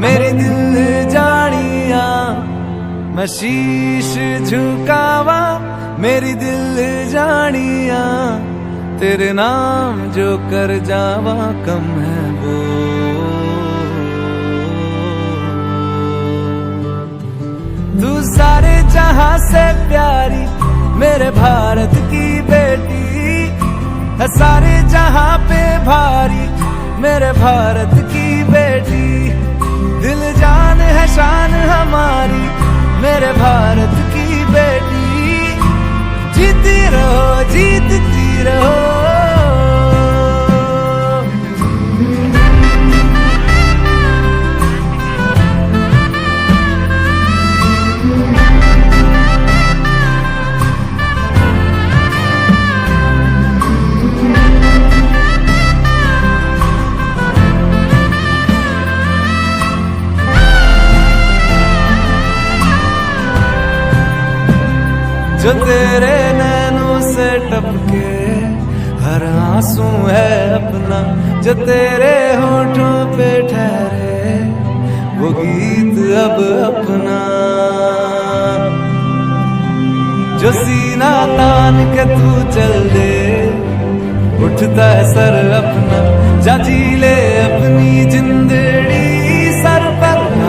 मेरी दिल जानिया मैं शीश झुकावा, मेरी दिल जानिया तेरे नाम जो कर जावा कम है वो। तू सारे जहां से प्यारी मेरे भारत की बेटी है, सारे जहां पे भारी मेरे भारत की बेटी। दिल जान है शान हमारी मेरे भारत की बेटी। जीती रहो जीतती रहो। जो तेरे नैनों से टपके हर आंसू है अपना, जो तेरे होठों पे ठहरे वो गीत अब अपना। जो सीना तान के तू चल दे उठता है सर अपना, जा जी ले अपनी जिंदगी।